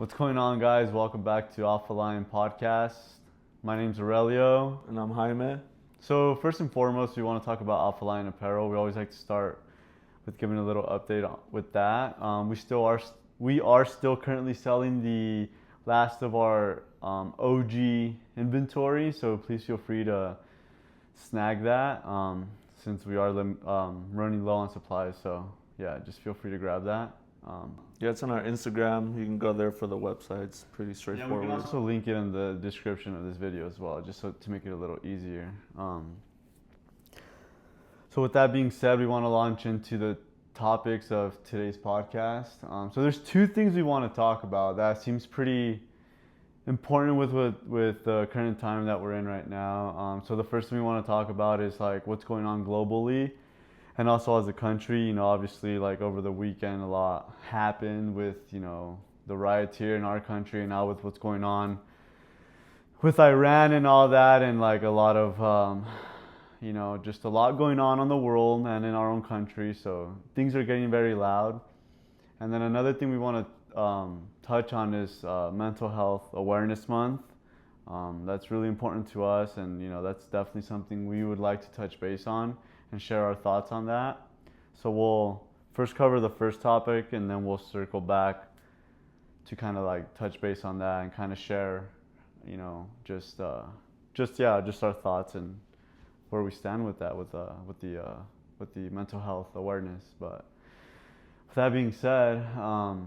What's going on, guys? Welcome back to Alpha Lion Podcast. My name's Aurelio. And I'm Jaime. So first and foremost, we want to talk about Alpha Lion Apparel. We always like to start with giving a little update with that. We are still currently selling the last of our OG inventory, so please feel free to snag that since we are running low on supplies. So yeah, just feel free to grab that. Yeah, it's on our Instagram. You can go there for the website. It's pretty straightforward. We can also link it in the description of this video as well, just to make it a little easier. So with that being said, we want to launch into the topics of today's podcast. So there's two things we want to talk about that seems pretty important with the current time that we're in right now. So the first thing we want to talk about is like what's going on globally. And also as a country, obviously like over the weekend, a lot happened with, the riots here in our country and now with what's going on with Iran and all that, and like a lot of, just a lot going on the world and in our own country. So things are getting very loud. And then another thing we want to touch on is Mental Health Awareness Month. That's really important to us, and that's definitely something we would like to touch base on and share our thoughts on that. So we'll first cover the first topic, and then we'll circle back to kind of like touch base on that and kind of share, just our thoughts and where we stand with that, with the mental health awareness. But with that being said, so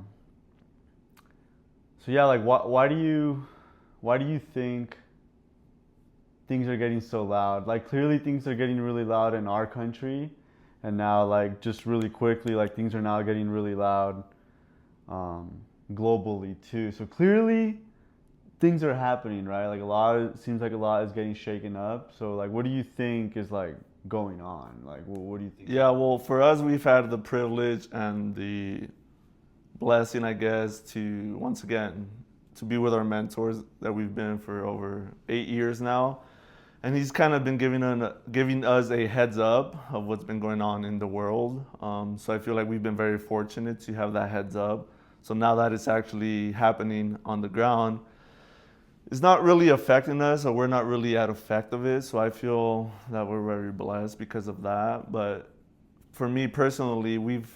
yeah, like why do you think things are getting so loud? Like clearly things are getting really loud in our country, and now like just really quickly, like things are now getting really loud globally too. So clearly things are happening, right? Like it seems like a lot is getting shaken up. So like what do you think is like going on? Like what do you think? Yeah, well, for us, we've had the privilege and the blessing, I guess, to once again to be with our mentors that we've been for over 8 years now. And he's kind of been giving us a heads up of what's been going on in the world. So I feel like we've been very fortunate to have that heads up. So now that it's actually happening on the ground, it's not really affecting us, or we're not really at effect of it. So I feel that we're very blessed because of that. But for me personally, we've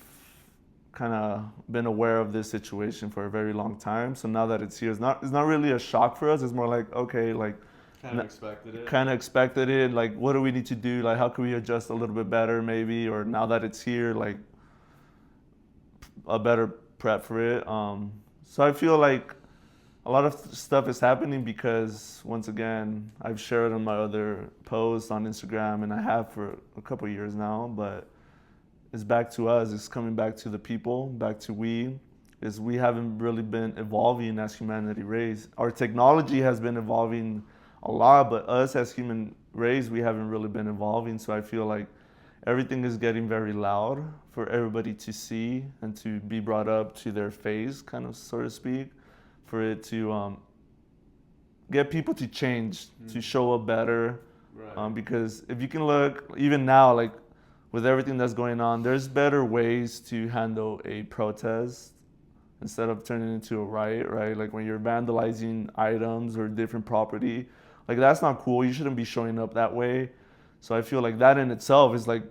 kind of been aware of this situation for a very long time. So now that it's here, it's not really a shock for us. It's more like, okay, like, Kind of expected it. Like, what do we need to do? Like, how can we adjust a little bit better, maybe? Or now that it's here, like, a better prep for it. So I feel like a lot of stuff is happening because, once again, I've shared on my other posts on Instagram, and I have for a couple of years now. But it's back to us. It's coming back to the people, back to we. We haven't really been evolving as humanity race. Our technology has been evolving a lot, but us as human race, we haven't really been evolving. So I feel like everything is getting very loud for everybody to see and to be brought up to their face, kind of, so to speak, for it to get people to change, to show up better. Right. Because if you can look, even now, like with everything that's going on, there's better ways to handle a protest instead of turning it into a riot, right? Like when you're vandalizing items or different property, like that's not cool. You shouldn't be showing up that way. So I feel like that in itself is like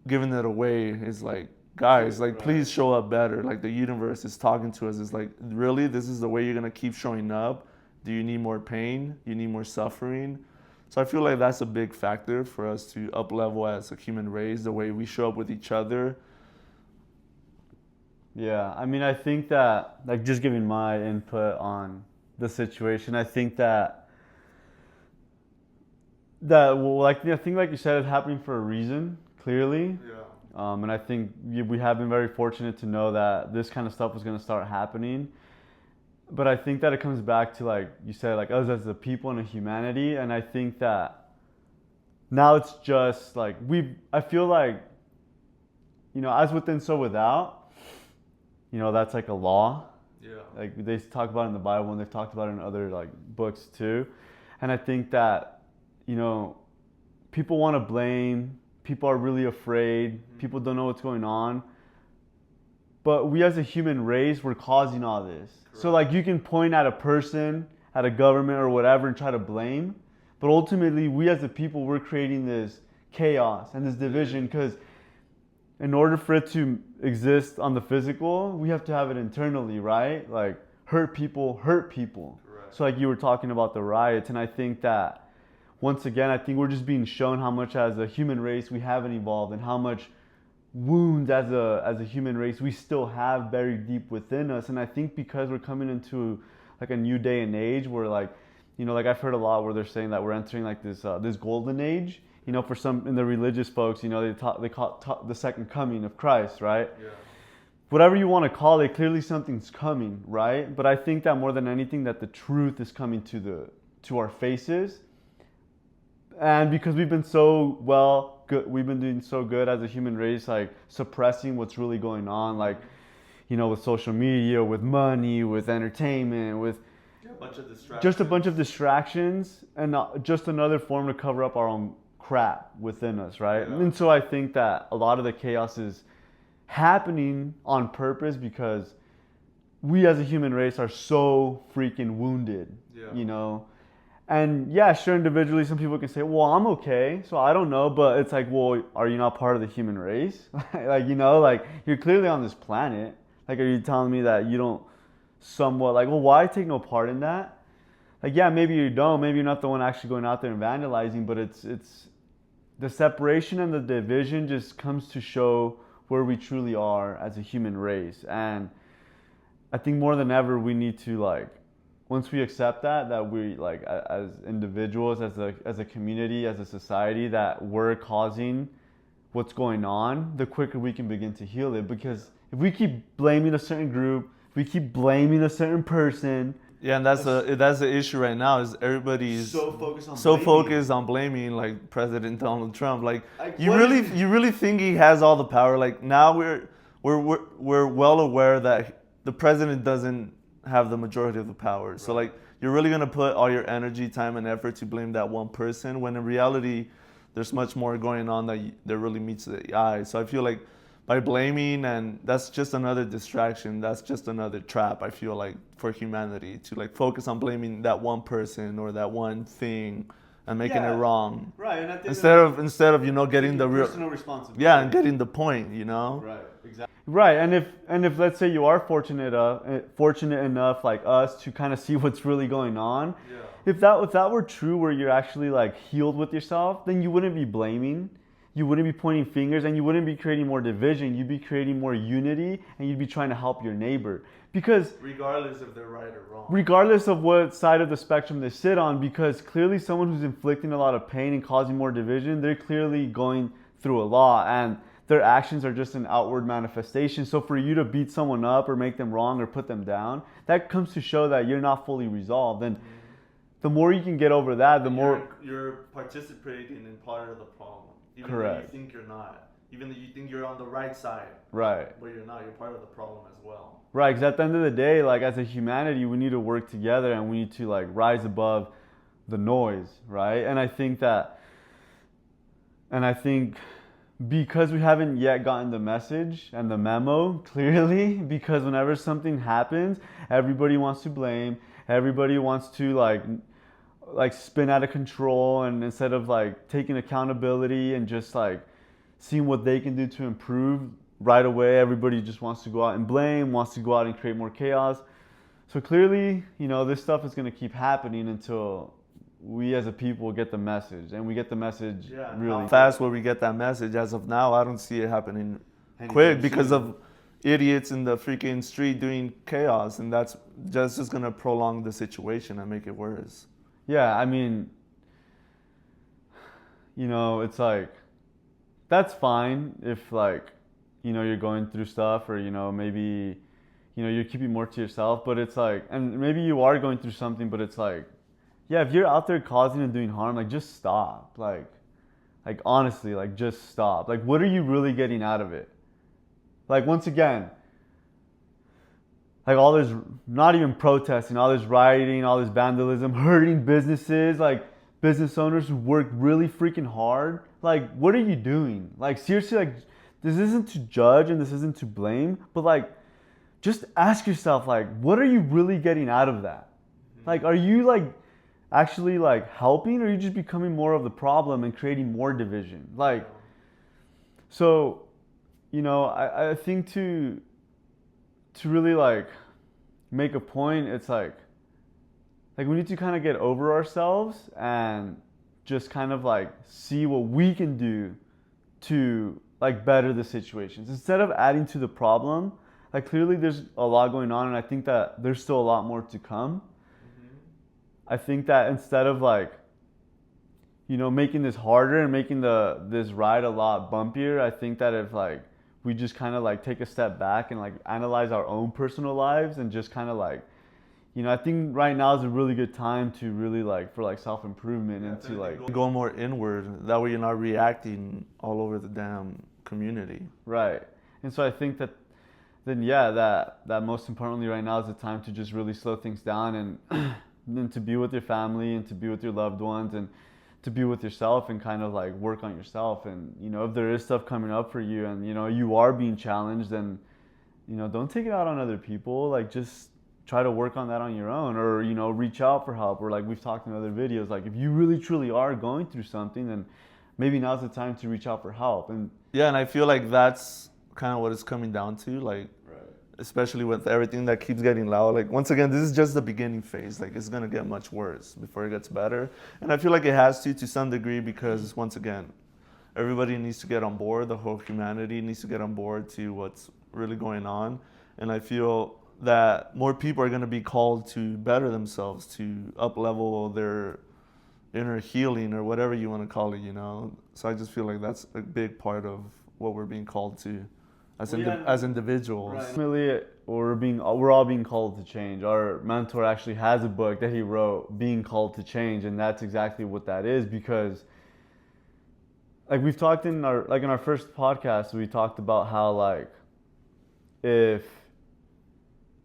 giving it away. Is like, guys, like, please show up better. Like the universe is talking to us. It's like, really, this is the way you're gonna keep showing up? Do you need more pain? You need more suffering? So I feel like that's a big factor for us to up level as a human race, the way we show up with each other. Yeah, I mean, I think that, like, just giving my input on the situation, I think that like, I think, like you said, it's happening for a reason, clearly. Yeah. And I think we have been very fortunate to know that this kind of stuff was going to start happening. But I think that it comes back to, like you said, like us as a people and a humanity. And I think that now it's just like I feel like, as within, so without, that's like a law. Yeah. Like they talk about it in the Bible, and they've talked about it in other like books too. And I think that, people want to blame, people are really afraid, people don't know what's going on. but we as a human race, we're causing all this. So like you can point at a person, at a government or whatever and try to blame, but ultimately we as a people, we're creating this chaos and this division, because in order for it to exist on the physical, we have to have it internally, right? Like hurt people hurt people. Correct. So like you were talking about the riots, and I think that once again, I think we're just being shown how much as a human race we haven't evolved, and how much wounds as a human race we still have buried deep within us. And I think because we're coming into like a new day and age where, like, you know, like I've heard a lot where they're saying that we're entering like this golden age. You know, for some in the religious folks, you know, they call it the second coming of Christ, right? Yeah. Whatever you want to call it, clearly something's coming, right? But I think that more than anything, that the truth is coming to our faces. And because we've been we've been doing so good as a human race, like suppressing what's really going on, like, you know, with social media, with money, with entertainment, with just a bunch of distractions, and just another form to cover up our own crap within us, right? Yeah. And so I think that a lot of the chaos is happening on purpose because we as a human race are so freaking wounded, you know? And yeah, sure, individually, some people can say, well, I'm okay, so I don't know, but it's like, well, are you not part of the human race? Like, you know, like, you're clearly on this planet. Like, are you telling me that you don't somewhat, like, well, why take no part in that? Like, yeah, maybe you don't, maybe you're not the one actually going out there and vandalizing, but it's the separation and the division just comes to show where we truly are as a human race. And I think more than ever, we need to, like, once we accept that we, like, as individuals, as a community, as a society, that we're causing what's going on, the quicker we can begin to heal it. Because if we keep blaming a certain group, if we keep blaming a certain person, yeah, and that's the issue right now, is everybody is so focused on blaming like President Donald Trump. Like you really think he has all the power? Like now we're well aware that the president doesn't have the majority of the power. Right. So like you're really gonna put all your energy, time, and effort to blame that one person, when in reality there's much more going on that really meets the eye. So I feel like by blaming, and that's just another distraction, that's just another trap, I feel like, for humanity, to like focus on blaming that one person or that one thing and making it wrong. Right. And I think instead of you know, getting the real personal responsibility. Yeah, and getting the point, you know? Right, exactly. Right, and if let's say you are fortunate enough like us to kind of see what's really going on, if that were true, where you're actually like healed with yourself, then you wouldn't be blaming. You wouldn't be pointing fingers, and you wouldn't be creating more division. You'd be creating more unity, and you'd be trying to help your neighbor. Because regardless if they're right or wrong, regardless of what side of the spectrum they sit on, because clearly someone who's inflicting a lot of pain and causing more division, they're clearly going through a lot, and their actions are just an outward manifestation. So for you to beat someone up or make them wrong or put them down, that comes to show that you're not fully resolved. And the more you can get over that, the more you're participating in part of the problem. Even Correct. though you think you're not. Even though you think you're on the right side. Right. But you're not. You're part of the problem as well. Right, because at the end of the day, like, as a humanity, we need to work together, and we need to like rise above the noise, right? And I think because we haven't yet gotten the message and the memo clearly, because whenever something happens, everybody wants to blame, everybody wants to like spin out of control, and instead of like taking accountability and just like seeing what they can do to improve right away, everybody just wants to go out and blame, wants to go out and create more chaos. So clearly, you know, this stuff is going to keep happening until we as a people get the message, and we get the message really how fast will we get that message? As of now, I don't see it happening quick because of idiots in the freaking street doing chaos, and that's just going to prolong the situation and make it worse. Yeah, I mean, you know, it's like, that's fine if, like, you know, you're going through stuff, or, you know, maybe, you know, you're keeping more to yourself, but it's like, and maybe you are going through something, but it's like, yeah, if you're out there causing and doing harm, like, just stop. Like honestly, like, just stop. Like, what are you really getting out of it? Like, once again, like, all this, not even protesting, all this rioting, all this vandalism, hurting businesses, like business owners who work really freaking hard. Like, what are you doing? Like, seriously, like, this isn't to judge and this isn't to blame, but like just ask yourself like what are you really getting out of that? Like are you like actually like helping, or are you just becoming more of the problem and creating more division? Like so, you know, I think to really like make a point, it's like we need to kind of get over ourselves and just kind of like see what we can do to like better the situations instead of adding to the problem. Like clearly there's a lot going on, and I think that there's still a lot more to come. I think that instead of like, you know, making this harder and making this ride a lot bumpier, I think that if like we just kind of like take a step back and like analyze our own personal lives and just kind of like, you know, I think right now is a really good time to really like for like self-improvement and to like go more inward. That way you're not reacting all over the damn community. Right. And so I think that then yeah, that most importantly right now is the time to just really slow things down and then to be with your family and to be with your loved ones and to be with yourself and kind of like work on yourself. And you know, if there is stuff coming up for you and you know you are being challenged, then you know don't take it out on other people. Like just try to work on that on your own, or you know reach out for help, or like we've talked in other videos, like if you really truly are going through something, then maybe now's the time to reach out for help. And yeah, and I feel like that's kind of what it's coming down to, like especially with everything that keeps getting loud. Like once again, this is just the beginning phase. Like it's gonna get much worse before it gets better, and I feel like it has to some degree, because once again, everybody needs to get on board. The whole humanity needs to get on board to what's really going on, and I feel that more people are gonna be called to better themselves, to up level their inner healing or whatever you want to call it. You know, so I just feel like that's a big part of what we're being called to. As individuals. Right. Ultimately, we're all being called to change. Our mentor actually has a book that he wrote, Being Called to Change, and that's exactly what that is. Because like we've talked in our first podcast, we talked about how like if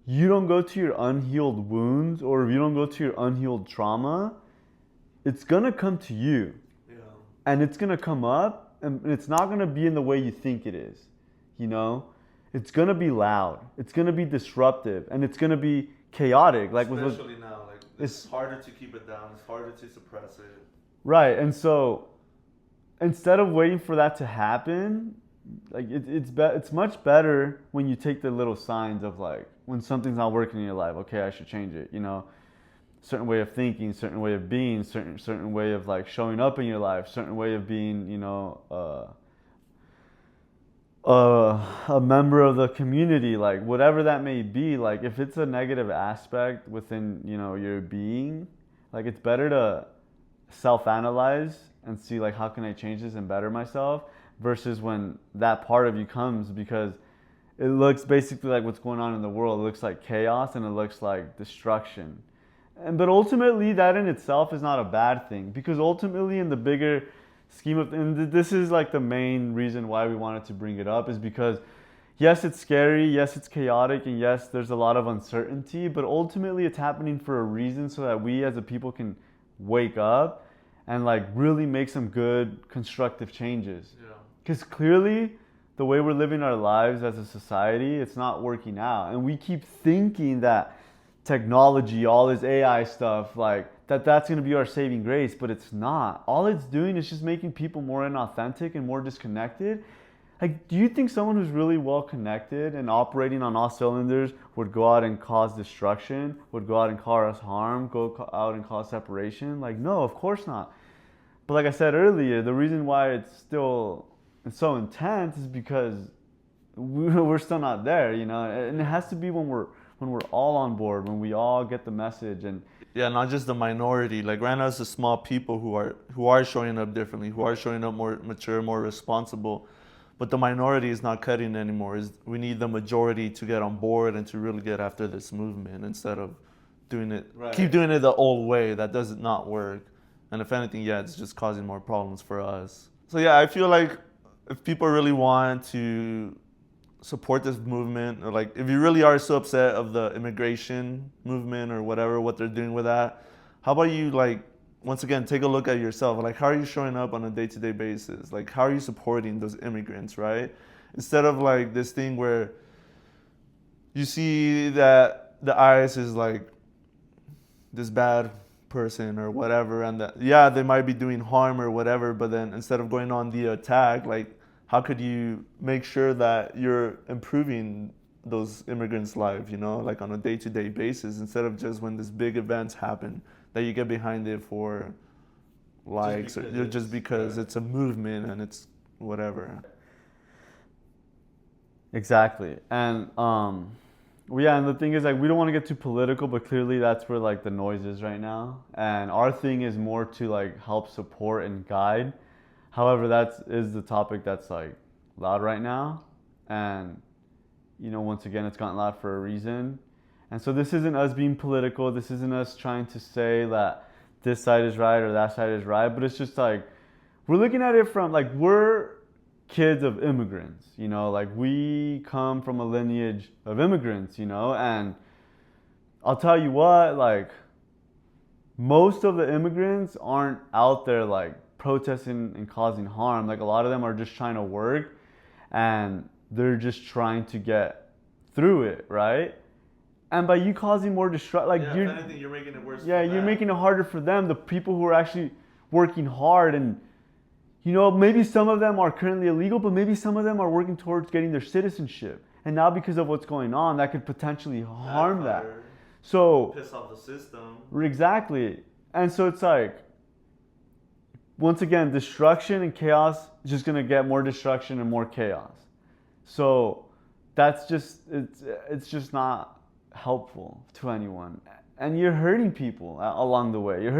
you don't go to your unhealed wounds, or if you don't go to your unhealed trauma, it's gonna come to you. Yeah. And it's gonna come up, and it's not gonna be in the way you think it is. You know, it's gonna be loud, it's gonna be disruptive, and it's gonna be chaotic. Like especially now, like it's harder to keep it down, it's harder to suppress it. Right, and so instead of waiting for that to happen, like it's much better when you take the little signs of like when something's not working in your life. Okay, I should change it. You know, certain way of thinking, certain way of being, certain way of like showing up in your life, certain way of being. You know. A member of the community, like whatever that may be. Like if it's a negative aspect within, you know, your being, like it's better to self-analyze and see like how can I change this and better myself, versus when that part of you comes, because it looks basically like what's going on in the world. It looks like chaos and it looks like destruction. But ultimately that in itself is not a bad thing, because ultimately in the bigger scheme of, and this is like the main reason why we wanted to bring it up, is because yes, it's scary, yes, it's chaotic, and yes, there's a lot of uncertainty, but ultimately it's happening for a reason, so that we as a people can wake up and like really make some good constructive changes. Because clearly the way we're living our lives as a society, it's not working out, and we keep thinking that technology, all this AI stuff, like that's going to be our saving grace, but it's not. All it's doing is just making people more inauthentic and more disconnected. Like, do you think someone who's really well connected and operating on all cylinders would go out and cause destruction, would go out and cause harm, go out and cause separation? Like, no, of course not. But like I said earlier, the reason why it's so intense is because we're still not there, you know. And it has to be when we're all on board, when we all get the message. And yeah, not just the minority. Like right now, it's the small people who are showing up differently, who are showing up more mature, more responsible. But the minority is not cutting anymore. We need the majority to get on board and to really get after this movement, instead of keep doing it the old way. That does not work. And if anything, yeah, it's just causing more problems for us. So yeah, I feel like if people really want to support this movement, or like if you really are so upset of the immigration movement or whatever, what they're doing with that, how about you like once again, take a look at yourself. Like, how are you showing up on a day-to-day basis? Like, how are you supporting those immigrants, right? Instead of like this thing where you see that the ICE is like this bad person or whatever, and that, yeah, they might be doing harm or whatever, but then instead of going on the attack, like, how could you make sure that you're improving those immigrants' lives, you know, like on a day-to-day basis, instead of just when these big events happen that you get behind it for likes, or just because it's a movement and it's whatever. Exactly. And well, yeah, and the thing is, like, we don't want to get too political, but clearly that's where like the noise is right now. And our thing is more to like help support and guide. However, that is the topic that's like loud right now. And you know, once again, it's gotten loud for a reason. And so this isn't us being political. This isn't us trying to say that this side is right or that side is right. But it's just like, we're looking at it from like, we're kids of immigrants, you know, like we come from a lineage of immigrants, you know, and I'll tell you what, like most of the immigrants aren't out there like protesting and causing harm. Like a lot of them are just trying to work and they're just trying to get through it, right? And by you causing more destruction, like Yeah, if anything, you're making it worse. yeah, for you're them. making it harder for them, the people who are actually working hard. And you know, maybe some of them are currently illegal, but maybe some of them are working towards getting their citizenship. And now because of what's going on, that could potentially harm that. Backfire, So piss off the system. exactly. And so it's like, once again, destruction and chaos is just gonna get more destruction and more chaos. So that's just, it's just not helpful to anyone. And you're hurting people along the way. You're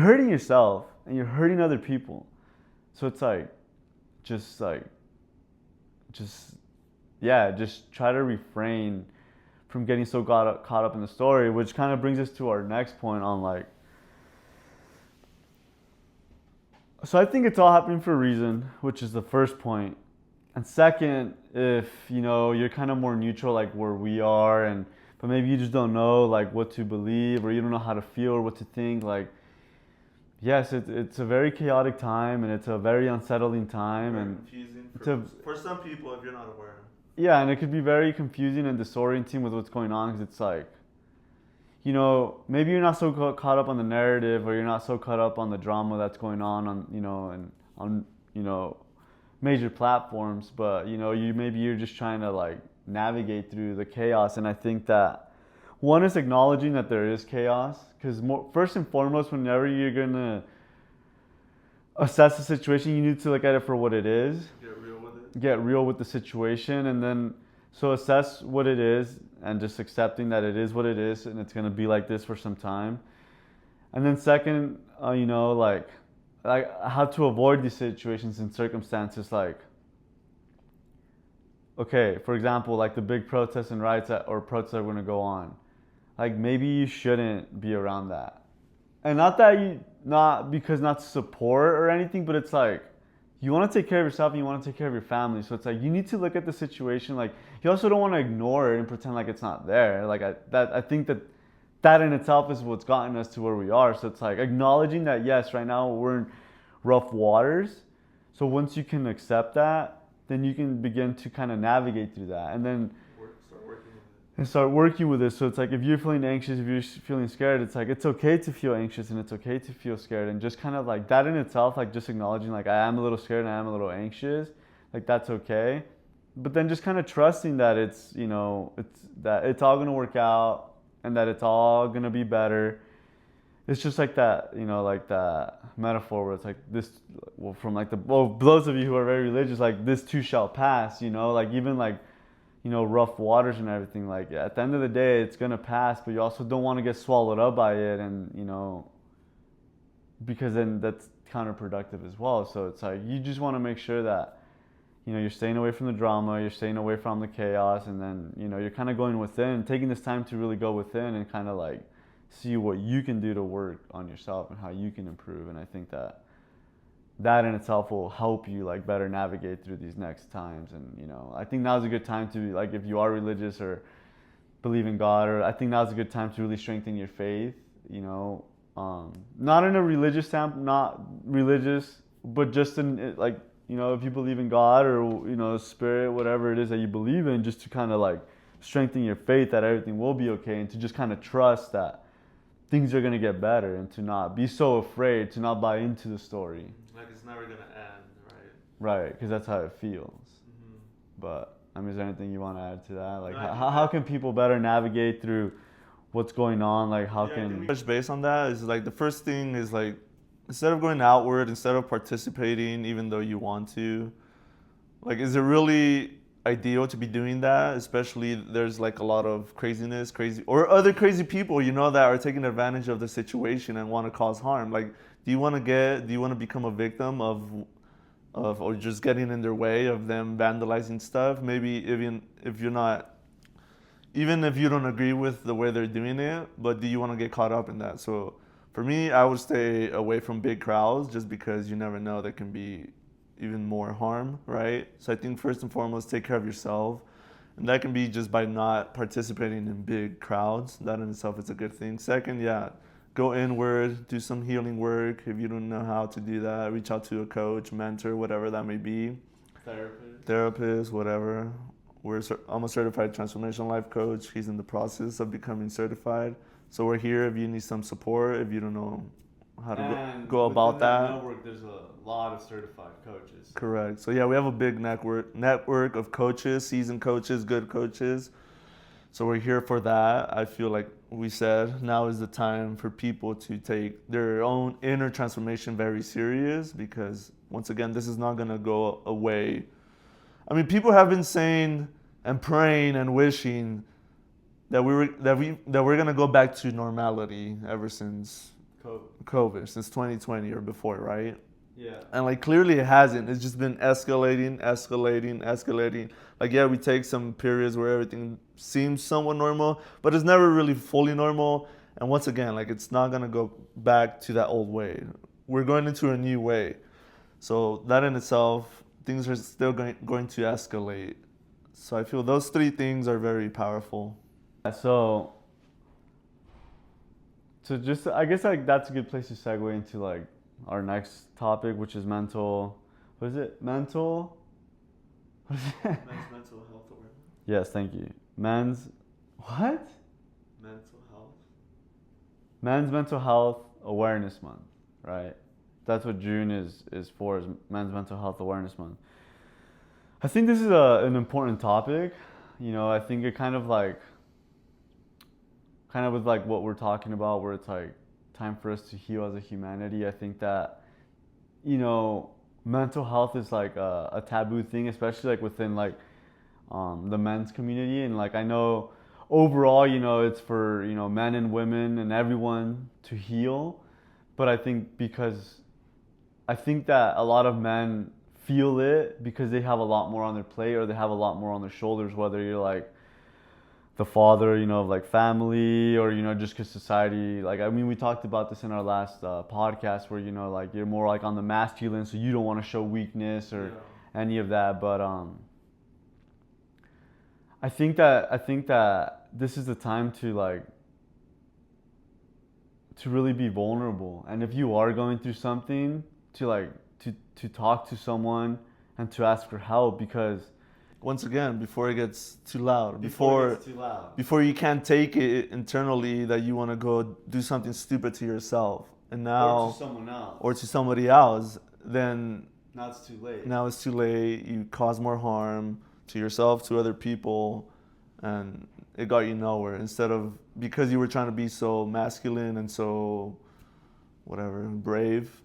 hurting yourself and you're hurting other people. So it's like, just yeah, just try to refrain from getting so caught up in the story, which kind of brings us to our next point on like, so I think it's all happening for a reason, which is the first point. And second, if you know you're kind of more neutral, like where we are, and but maybe you just don't know like what to believe, or you don't know how to feel or what to think, like yes, it's a very chaotic time and it's a very unsettling time, Very and confusing for some people if you're not aware. yeah, and it could be very confusing and disorienting with what's going on, because it's like, you know, maybe you're not so caught up on the narrative, or you're not so caught up on the drama that's going on you know, and on you know major platforms, but you know, you're just trying to like navigate through the chaos. And I think that one is acknowledging that there is chaos, because first and foremost, whenever you're gonna assess the situation, you need to look at it for what it is. Get real with the situation, and then so assess what it is and just accepting that it is what it is and it's going to be like this for some time. And then second, you know, like how to avoid these situations and circumstances, like okay, for example, like the big protests and riots or protests that are going to go on, like maybe you shouldn't be around that. And not that you not because not to support or anything, but it's like you want to take care of yourself and you want to take care of your family. So it's like you need to look at the situation. Like you also don't want to ignore it and pretend like it's not there. Like I think that in itself is what's gotten us to where we are. So it's like acknowledging that yes, right now we're in rough waters. So once you can accept that, then you can begin to kind of navigate through that, and then start working with it. So it's like if you're feeling anxious, if you're feeling scared, it's like it's okay to feel anxious and it's okay to feel scared, and just kind of like that in itself, like just acknowledging like I am a little scared and I am a little anxious, like that's okay. But then just kind of trusting that it's, you know, it's all gonna work out and that it's all gonna be better. It's just like that, you know, like that metaphor where it's like this, well, from like those of you who are very religious, like this too shall pass, you know, like even like, you know, rough waters and everything, like at the end of the day it's gonna pass, but you also don't want to get swallowed up by it, and you know, because then that's counterproductive as well. So it's like you just want to make sure that, you know, you're staying away from the drama, you're staying away from the chaos, and then, you know, you're kind of going within, taking this time to really go within and kind of like see what you can do to work on yourself and how you can improve. And I think that in itself will help you like better navigate through these next times. And you know, I think now's a good time to, like, if you are religious or believe in God, or I think now's a good time to really strengthen your faith, you know, not in a religious not religious, but just in like, you know, if you believe in God or, you know, spirit, whatever it is that you believe in, just to kind of like strengthen your faith that everything will be okay, and to just kind of trust that things are going to get better, and to not be so afraid, to not buy into the story. Like it's never gonna end, right? Right, because that's how it feels. Mm-hmm. But I mean, is there anything you want to add to that? Like, No, how can people better navigate through what's going on? Like, how can... touch base on that is like the first thing is like, instead of going outward, instead of participating even though you want to, like, is it really ideal to be doing that? Especially there's like a lot of craziness, crazy or other crazy people, you know, that are taking advantage of the situation and want to cause harm. Like, do you want to become a victim of or just getting in their way of them vandalizing stuff? Maybe even if you're not, even if you don't agree with the way they're doing it, but do you want to get caught up in that? So for me, I would stay away from big crowds, just because you never know, there can be even more harm, right? So I think first and foremost, take care of yourself. And that can be just by not participating in big crowds. That in itself is a good thing. Second, yeah, go inward, do some healing work. If you don't know how to do that, reach out to a coach, mentor, whatever that may be. Therapist, whatever. I'm a certified transformational life coach. He's in the process of becoming certified. So we're here if you need some support, if you don't know how to go about that. Network, there's a lot of certified coaches. Correct. So yeah, we have a big network of coaches, seasoned coaches, good coaches. So we're here for that. I feel like we said now is the time for people to take their own inner transformation very serious, because once again, this is not going to go away. I mean, people have been saying and praying and wishing that we're going to go back to normality ever since COVID, since 2020 or before, right? Yeah. And like clearly it hasn't. It's just been escalating. Like, yeah, we take some periods where everything seems somewhat normal, but it's never really fully normal. And once again, like, it's not gonna go back to that old way. We're going into a new way. So that in itself, things are still going to escalate. So I feel those three things are very powerful. So just, I guess like that's a good place to segue into like our next topic, which is mental. What is it? Mental. What is it? Men's mental health awareness. Yes, thank you. Men's what? Mental health. Men's Mental Health Awareness Month, right? That's what June is for, is Men's Mental Health Awareness Month. I think this is an important topic. You know, I think it kind of with like what we're talking about, where it's like time for us to heal as a humanity. I think that, you know, mental health is like a taboo thing, especially like within like the men's community. And like, I know overall, you know, it's for, you know, men and women and everyone to heal. But I think that a lot of men feel it because they have a lot more on their plate, or they have a lot more on their shoulders, whether you're like the father, you know, of like family, or, you know, just because society, like, I mean, we talked about this in our last podcast, where, you know, like, you're more like on the masculine, so you don't want to show weakness or any of that. But I think that this is the time to like, to really be vulnerable. And if you are going through something, to like to talk to someone and to ask for help, because once again, before it gets too loud, before you can't take it internally, that you want to go do something stupid to yourself, and now or to someone else, or to somebody else, then now it's too late. Now it's too late. You cause more harm to yourself, to other people, and it got you nowhere. Instead of, because you were trying to be so masculine and so whatever, brave,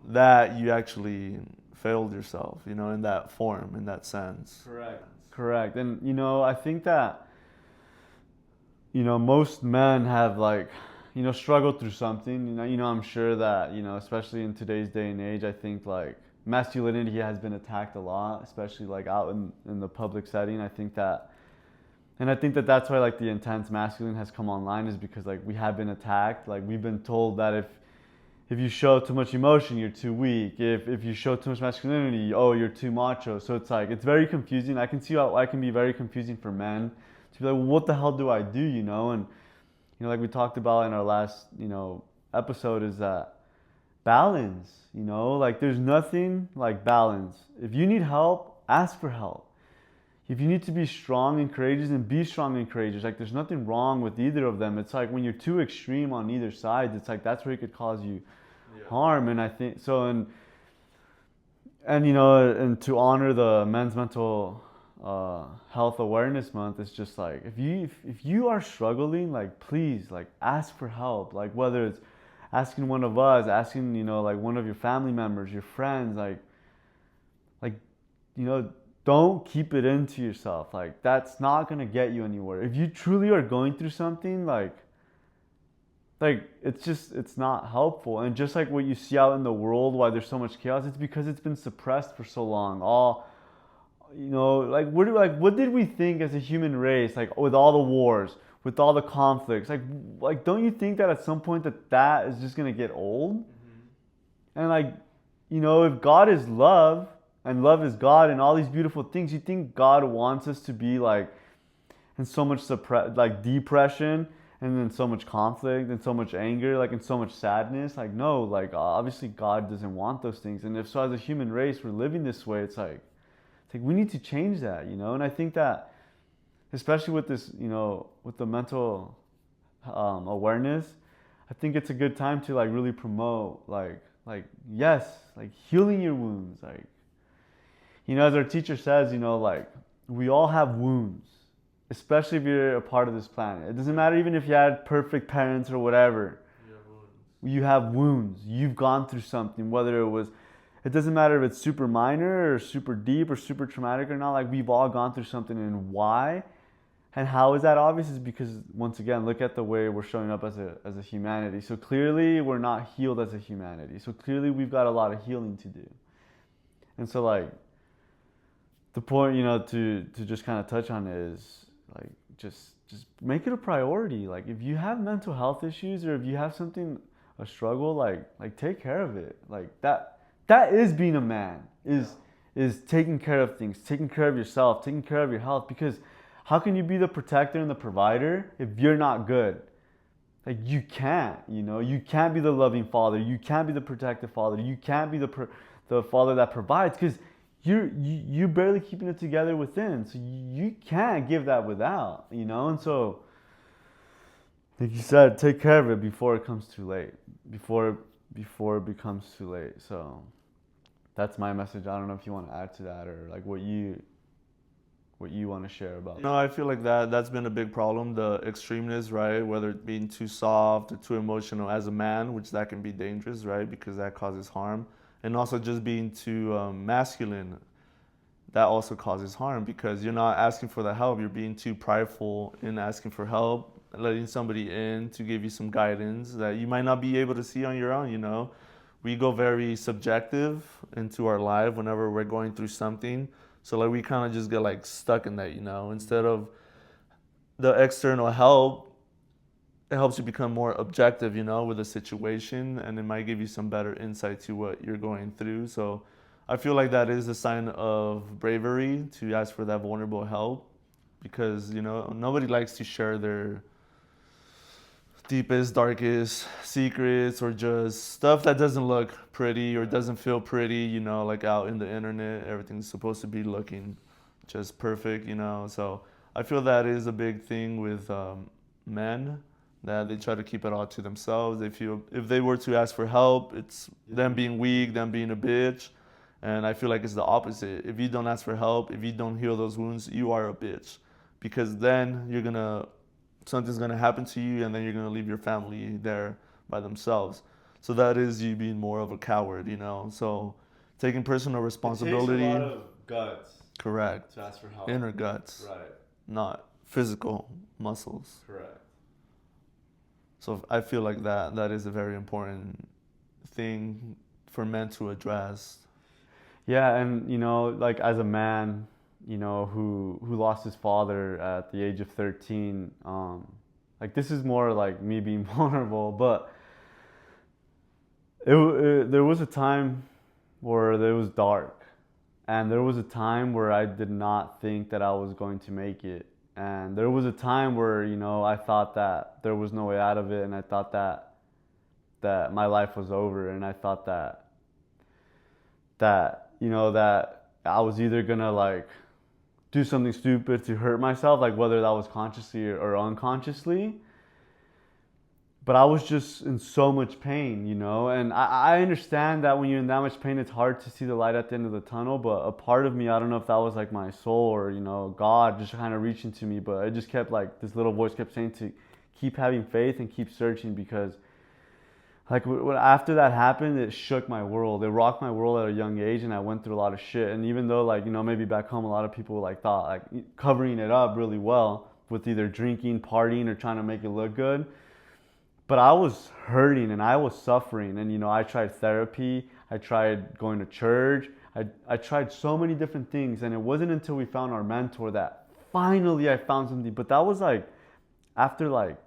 that you actually failed yourself, you know, in that form, in that sense. Correct. And, you know, I think that, you know, most men have like, you know, struggled through something. You know, I'm sure that, you know, especially in today's day and age, I think like masculinity has been attacked a lot, especially like out in the public setting. I think that that's why like the intense masculine has come online, is because like we have been attacked. Like, we've been told that if you show too much emotion, you're too weak. If you show too much masculinity, oh, you're too macho. So it's like, it's very confusing. I can see how it can be very confusing for men to be like, well, what the hell do I do, you know? And, you know, like we talked about in our last, you know, episode is that balance, you know, like there's nothing like balance. If you need help, ask for help. If you need to be strong and courageous, then be strong and courageous. Like there's nothing wrong with either of them. It's like when you're too extreme on either side, it's like that's where it could cause you harm. And I think so. And you know, and to honor the Men's Mental Health Awareness Month, it's just like if you are struggling, like please, like ask for help. Like whether it's asking one of us, asking, you know, like one of your family members, your friends, like you know, don't keep it into yourself. Like that's not gonna get you anywhere. If you truly are going through something, like it's not helpful. And just like what you see out in the world, why there's so much chaos, it's because it's been suppressed for so long. All, you know, what did we think as a human race, like with all the wars, with all the conflicts, like don't you think that at some point that is just gonna get old? And like, you know, if God is love and love is God and all these beautiful things, you think God wants us to be like in so much depression and then so much conflict and so much anger, like and so much sadness? Like no, like obviously God doesn't want those things. And if so, as a human race we're living this way, it's like we need to change that, you know. And I think that especially with this, you know, with the mental awareness, I think it's a good time to like really promote yes, like healing your wounds. Like, you know, as our teacher says, you know, like we all have wounds, especially if you're a part of this planet. It doesn't matter even if you had perfect parents or whatever. You have wounds. You've gone through something, whether it doesn't matter if it's super minor or super deep or super traumatic or not. Like we've all gone through something, and why and how is that obvious is because, once again, look at the way we're showing up as a humanity. So clearly we're not healed as a humanity. So clearly we've got a lot of healing to do. And so like the point, you know, to just kind of touch on is like just make it a priority. Like if you have mental health issues or if you have something, a struggle, like take care of it. Like that is being a man, is taking care of things, taking care of yourself, taking care of your health. Because how can you be the protector and the provider if you're not good? Like you can't, you know, you can't be the loving father, you can't be the protective father, you can't be the father that provides, because you're barely keeping it together within. So you can't give that without, you know. And so, like you said, take care of it before it comes too late, before it becomes too late. So that's my message. I don't know if you want to add to that or like what you want to share about. No, I feel like that's been a big problem, the extremeness, right? Whether it being too soft or too emotional as a man, which that can be dangerous, right? Because that causes harm. And also just being too masculine, that also causes harm because you're not asking for the help. You're being too prideful in asking for help, letting somebody in to give you some guidance that you might not be able to see on your own, you know? We go very subjective into our life whenever we're going through something. So like we kind of just get like stuck in that, you know, instead of the external help, it helps you become more objective, you know, with the situation, and it might give you some better insight to what you're going through. So I feel like that is a sign of bravery to ask for that vulnerable help because, you know, nobody likes to share their deepest, darkest secrets or just stuff that doesn't look pretty or doesn't feel pretty, you know, like out in the internet. Everything's supposed to be looking just perfect, you know. So I feel that is a big thing with men, that they try to keep it all to themselves. They feel if they were to ask for help, it's them being weak, them being a bitch. And I feel like it's the opposite. If you don't ask for help, if you don't heal those wounds, you are a bitch. Because then something's gonna happen to you, and then you're gonna leave your family there by themselves. So that is you being more of a coward, you know. So taking personal responsibility. It takes a lot of guts. Correct. To ask for help. Inner guts. Right. Not physical muscles. Correct. So I feel like that is a very important thing for men to address. Yeah, and you know, like as a man, you know, who lost his father at the age of 13, like this is more like me being vulnerable, but there was a time where it was dark, and there was a time where I did not think that I was going to make it. And there was a time where, you know, I thought that there was no way out of it, and I thought that that my life was over, and I thought that you know that I was either gonna like do something stupid to hurt myself, like whether that was consciously or unconsciously. But I was just in so much pain, you know, and I understand that when you're in that much pain, it's hard to see the light at the end of the tunnel. But a part of me, I don't know if that was like my soul or, you know, God just kind of reaching to me. But it just kept like this little voice kept saying to keep having faith and keep searching, because like after that happened, it shook my world. It rocked my world at a young age, and I went through a lot of shit. And even though, like, you know, maybe back home a lot of people like thought like covering it up really well with either drinking, partying, or trying to make it look good, but I was hurting and I was suffering. And, you know, I tried therapy, I tried going to church, I tried so many different things. And it wasn't until we found our mentor that finally I found something. But that was like after like,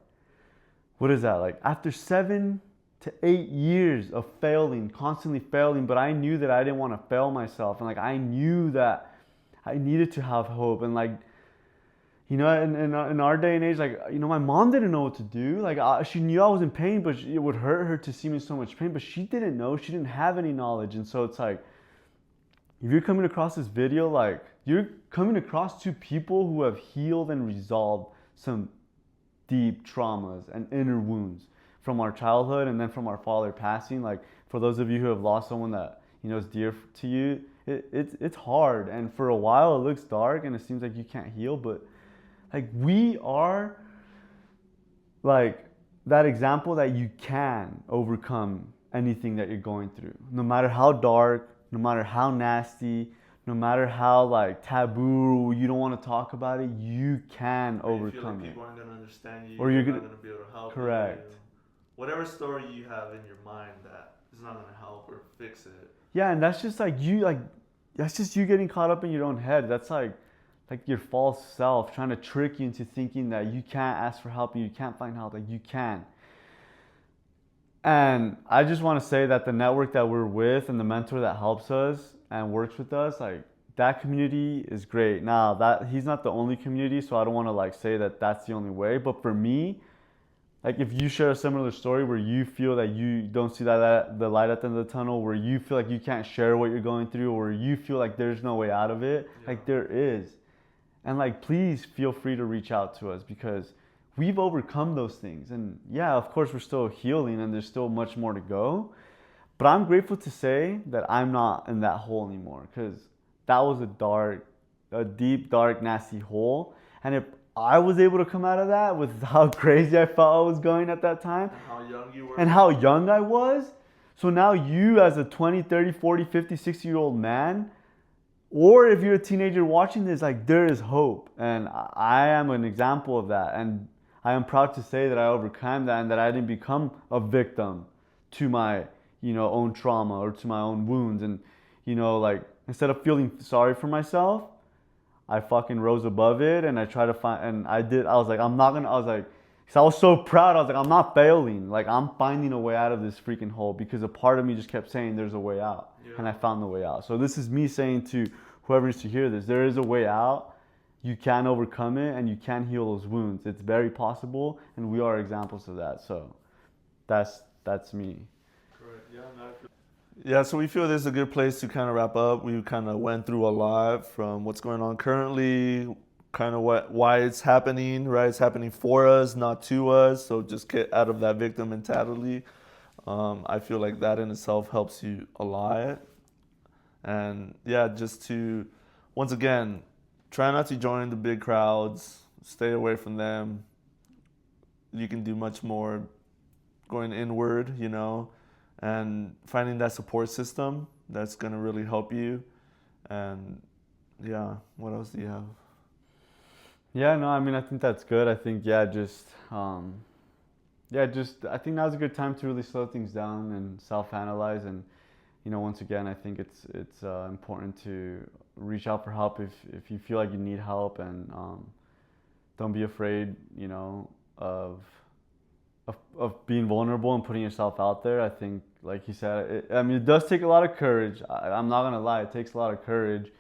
what is that? Like after 7 to 8 years of failing, constantly failing. But I knew that I didn't want to fail myself. And like, I knew that I needed to have hope. And like, you know, in our day and age, like, you know, my mom didn't know what to do. Like, she knew I was in pain, but it would hurt her to see me in so much pain. But she didn't know. She didn't have any knowledge. And so it's like, if you're coming across this video, like, you're coming across two people who have healed and resolved some deep traumas and inner wounds from our childhood and then from our father passing. Like, for those of you who have lost someone that, you know, is dear to you, it's hard. And for a while, it looks dark and it seems like you can't heal, but like, we are like that example that you can overcome anything that you're going through, no matter how dark, no matter how nasty, no matter how like taboo you don't want to talk about it. You can overcome it. People aren't going to understand you, or you're not going to be able to help you. Correct. Whatever story you have in your mind that is not going to help or fix it. Yeah, and that's just like you, like, that's just you getting caught up in your own head. That's like your false self trying to trick you into thinking that you can't ask for help and you can't find help. Like, you can. And I just want to say that the network that we're with and the mentor that helps us and works with us, like, that community is great. Now, that he's not the only community, so I don't want to like say that that's the only way. But for me, like, if you share a similar story where you feel that you don't see that the light at the end of the tunnel, where you feel like you can't share what you're going through, or you feel like there's no way out of it, like, there is. And like, please feel free to reach out to us, because we've overcome those things. And yeah, of course, we're still healing and there's still much more to go. But I'm grateful to say that I'm not in that hole anymore, because that was a deep, dark, nasty hole. And if I was able to come out of that with how crazy I felt I was going at that time, and how young you were, and how young I was. So now you, as a 20, 30, 40, 50, 60-year-old man, or if you're a teenager watching this, like, there is hope. And I am an example of that. And I am proud to say that I overcame that and that I didn't become a victim to my, you know, own trauma or to my own wounds. And, you know, like, instead of feeling sorry for myself, I fucking rose above it, and I tried to find, and I was like, because I was so proud. I was like, I'm not failing. Like, I'm finding a way out of this freaking hole, because a part of me just kept saying there's a way out. Yeah. And I found the way out. So this is me saying to whoever needs to hear this, there is a way out. You can overcome it, and you can heal those wounds. It's very possible, and we are examples of that. So that's me. Correct. Yeah, so we feel this is a good place to kind of wrap up. We kind of went through a lot from what's going on currently, kind of why it's happening, right? It's happening for us, not to us. So just get out of that victim mentality. I feel like that in itself helps you a lot. And yeah, just to, once again, try not to join the big crowds, stay away from them. You can do much more going inward, you know, and finding that support system that's going to really help you. And yeah, what else do you have? Yeah, no, I mean, I think that's good. I think, I think now's a good time to really slow things down and self-analyze. And, you know, once again, I think it's important to reach out for help if you feel like you need help, and don't be afraid, you know, of being vulnerable and putting yourself out there. I think, like you said, it does take a lot of courage. I'm not gonna lie, it takes a lot of courage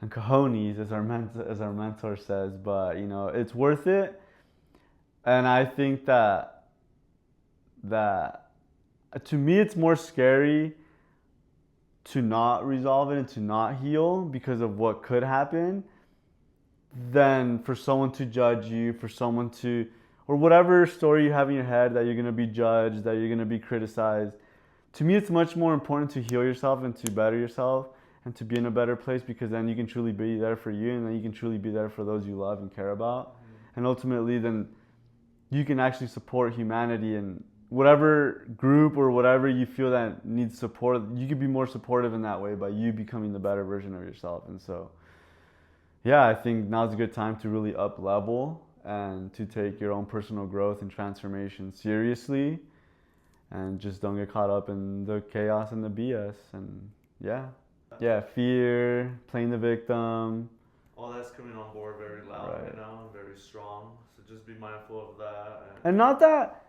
and cojones, as our mentor says. But, you know, it's worth it. And I think that to me, it's more scary to not resolve it and to not heal because of what could happen than for someone to judge you, for someone to, or whatever story you have in your head that you're going to be judged, that you're going to be criticized. To me, it's much more important to heal yourself and to better yourself and to be in a better place, because then you can truly be there for you, and then you can truly be there for those you love and care about. And ultimately, then you can actually support humanity and whatever group or whatever you feel that needs support. You could be more supportive in that way by you becoming the better version of yourself. And so, yeah, I think now's a good time to really up level and to take your own personal growth and transformation seriously, and just don't get caught up in the chaos and the BS. And yeah, fear, playing the victim. All that's coming on board very loud Right. right now, very strong. So just be mindful of that. And not that,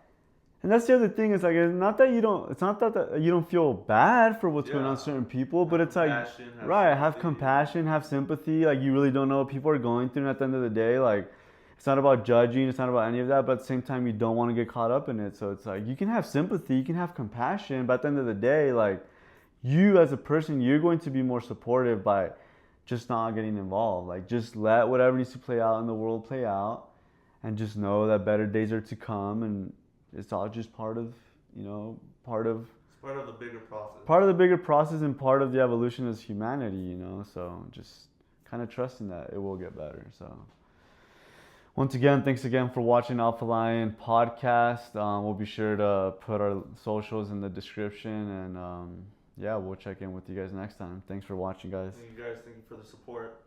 and that's the other thing, is like, it's not that you don't feel bad for what's going on with certain people, but it's like, right, have compassion, have sympathy. Like, you really don't know what people are going through, and at the end of the day, like, it's not about judging, it's not about any of that, but at the same time, you don't want to get caught up in it. So it's like, you can have sympathy, you can have compassion, but at the end of the day, like, you as a person, you're going to be more supportive by just not getting involved. Like, just let whatever needs to play out in the world play out, and just know that better days are to come, and it's all just part of it's part of the bigger process. Part of the bigger process and part of the evolution as humanity, so just kind of trusting that it will get better. So once again, thanks again for watching Alpha Lion podcast. We'll be sure to put our socials in the description, and yeah, we'll check in with you guys next time. Thanks for watching, guys. Thank you guys. Thank you for the support.